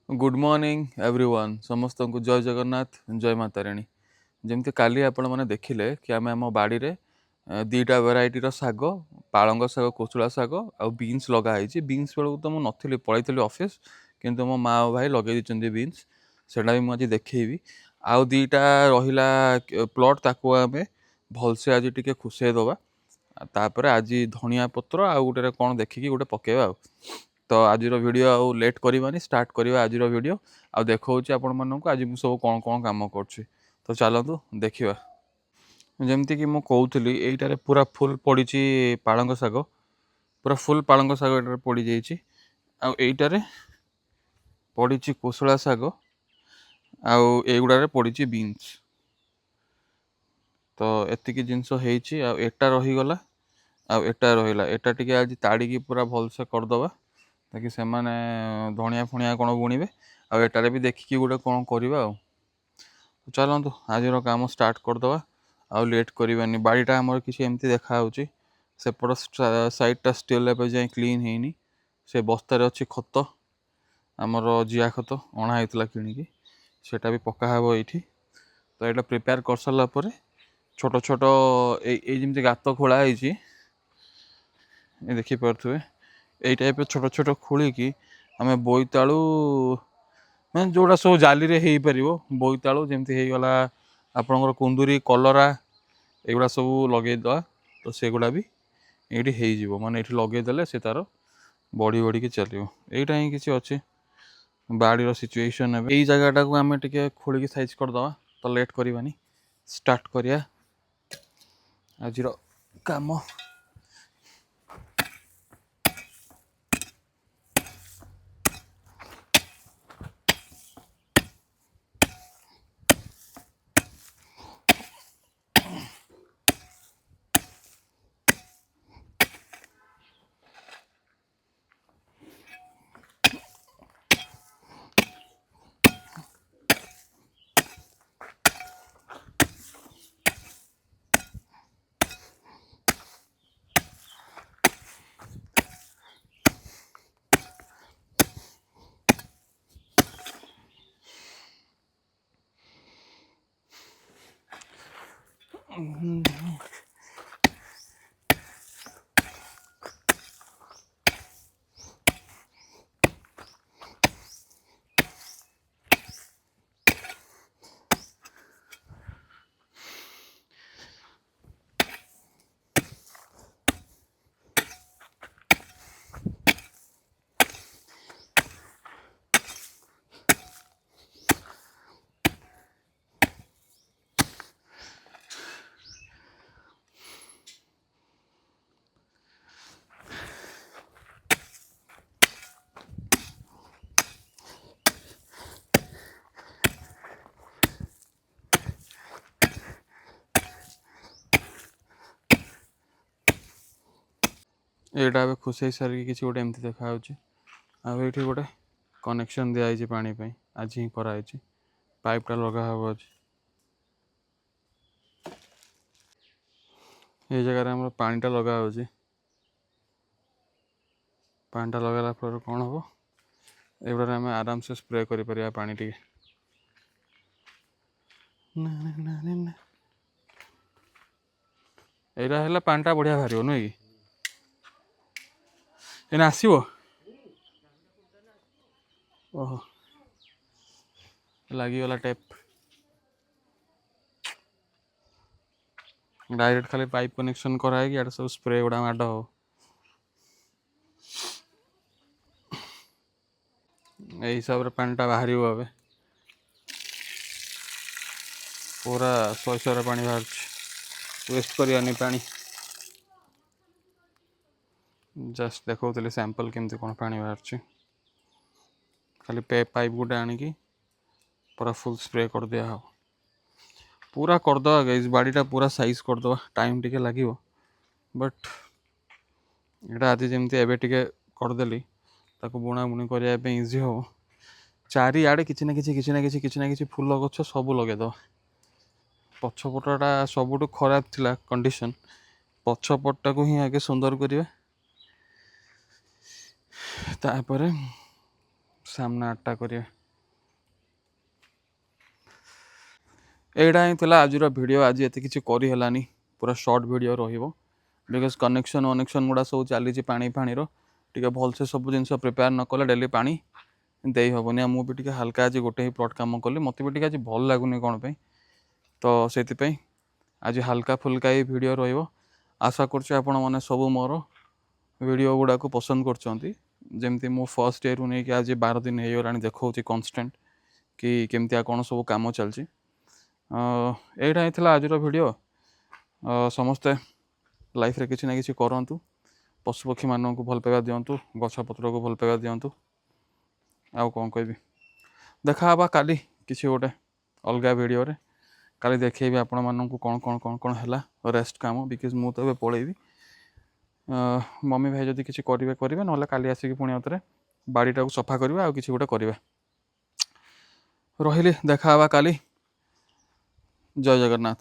Good morning everyone समस्त को जय जगन्नाथ जय माता राणी जमती काली आपण मैंने देखिले कि आम आम बाड़ी रे दीटा वेराइटीर शाग पालंग शाग कोचुला शाग आ बीन्स लगाई बीन्स बेलू तो मुझे नी पलैली ऑफिस किंतु मो माँ भाई लगे दी बीन्स से मुझे देखी आउ दीटा रहिला प्लॉट ताको आम भलसे आज टी खुशे दबा तापर आज धनिया पत्र आ गोटे कौन देखिकी गोटे पकेबा तो आज वीडियो आउ लेट करवानी स्टार्ट करवा आज वीडियो आ देखा आपण मानक आज मुझे सब कौन कौन कम कर तो चलतु देखा जमती कि मुझे कहूली यहीटार पूरा फुल पड़ी पालंग शाग पूरा फुल पालंग शाग ये पड़ जाटार पड़ी कोशला शाग आउगुड़े पड़ी बीन्स तो एतिकी जिनस एटा रहीगला आटा रहा एटा टी आज ताड़ी पूरा भलसे करदे ताकि से माने धनिया फणिया कौन बुणवे आटारे भी देखिकी गोटे कौन करवा चलतु आज काम स्टार्ट करदे आउ लेट करवानी बाड़ीटा आमर किसी एमती देखा सेपट साइडटा स्टिल एवं जाए क्लीन है से बस्तार अच्छी खत आमर जिया खत अणाई किणिकी सेटा भी पका हे ये तो यहाँ प्रिपेयर कर सारापर छोट छोट ये गात खोलाई देखिपे यही टाइप छोट छोट खोलिकी आम बोईतालु मैं जोड़ा सब जाली रे हो पार बोईतालु जमी होगला आपणकर कुंदूरी कलरा एगुड़ा सब लगेदे तो सेगुड़ा भी ये हो माने ये लगेदे से तार बढ़ी बढ़ी की चलो यहीटा ही किसी अच्छे बाड़ी सिचुएशन यही जगटा को आम टे खोलिकी साइज करदे तो लेट करवानी स्टार्ट करिया आज काम यहाँ खुशे सारी किसी गोटे एमती देखा ये गोटे कनेक्शन दिखाई पानी आज ही कराई पाइपटा लगा हम आज ये जगह आम पानीटा लगा पानीटा लगाला कौन हम एगुड़ा आम आराम से स्प्रे कर पानी टी यहाँ है पानीटा बढ़िया बाहर नुह कि एने आसो ओहो लगिगला टेप डायरेक्ट खाली पाइप कनेक्शन कराई कि सब स्प्रे गुड़ा माड हो हिसाब से पानीटा बाहर ए पूरा शहे पानी बाहर वेस्ट करवानी पानी जस्ट देखो सैंपल केमती कौन पानी बाहर खाली पाइप गोटे आणिकी पूरा फुल स्प्रे कर दिया हो पूरा करदे गाइस बाड़ीटा पूरा साइज करदे टाइम टिके लगे बट यहाँ आज जमी एवं टे करदेली बुणा बुणी करने इजी हो चारिआडे किसी फूल गछ सब लगेद पछपटा सबुठ खराब थिला कंडीशन पछपटा को ही आगे सुंदर करिवे तापर सामना आटा करिए ଏଇଟା ହିଁ ଥିଲା ଆଜିର ଭିଡ଼ିଓ। ଆଜି ଏତେ କିଛି କରିହେଲାନି, ପୁରା ସର୍ଟ ଭିଡ଼ିଓ ରହିବ ବିକଜ୍ କନେକ୍ସନ୍ ଗୁଡ଼ା ସବୁ ଚାଲିଛି ପାଣି ଫାଣିର। ଟିକେ ଭଲସେ ସବୁ ଜିନିଷ ପ୍ରିପେୟାର ନ କଲେ ଡେଲି ପାଣି ଦେଇ ହେବନି। ଆଉ ମୁଁ ବି ଟିକେ ହାଲକା ଆଜି ଗୋଟେ ହିଁ ପ୍ଲଟ୍ କାମ କଲି, ମୋତେ ବି ଟିକେ ଆଜି ଭଲ ଲାଗୁନି କ'ଣ ପାଇଁ, ତ ସେଥିପାଇଁ ଆଜି ହାଲକା ଫୁଲକା ଏଇ ଭିଡ଼ିଓ ରହିବ। ଆଶା କରୁଛି ଆପଣମାନେ ସବୁ ମୋର ଭିଡ଼ିଓ ଗୁଡ଼ାକୁ ପସନ୍ଦ କରୁଛନ୍ତି। ଯେମିତି ମୁଁ ଫର୍ଷ୍ଟ ଇୟର୍ରୁ ନେଇକି ଆଜି 12 ଦିନ ହେଇଗଲାଣି ଦେଖାଉଛି କନଷ୍ଟାଣ୍ଟ କି କେମିତିଆ କ'ଣ ସବୁ କାମ ଚାଲିଛି। ଏଇଟା ହିଁ ଥିଲା ଆଜିର ଭିଡ଼ିଓ। ସମସ୍ତେ ଲାଇଫ୍ରେ କିଛି ନା କିଛି କରନ୍ତୁ, ପଶୁପକ୍ଷୀମାନଙ୍କୁ ଭଲ ପାଇବା ଦିଅନ୍ତୁ, ଗଛପତ୍ରକୁ ଭଲ ପାଇବା ଦିଅନ୍ତୁ। ଆଉ କ'ଣ କହିବି, ଦେଖା ହେବା କାଲି କିଛି ଗୋଟେ ଅଲଗା ଭିଡ଼ିଓରେ। କାଲି ଦେଖେଇବି ଆପଣମାନଙ୍କୁ କ'ଣ ହେଲା ରେଷ୍ଟ କାମ, ବିକଜ ମୁଁ ତ ଏବେ ପଳେଇବି। ମମି ଭାଇ ଯଦି କିଛି କରିବେ, ନହେଲେ କାଲି ଆସିକି ପୁଣି ଆଉଥରେ ବାଡ଼ିଟାକୁ ସଫା କରିବା, ଆଉ କିଛି ଗୋଟେ କରିବା। ରହିଲି, ଦେଖା ହେବା କାଲି। ଜୟ ଜଗନ୍ନାଥ।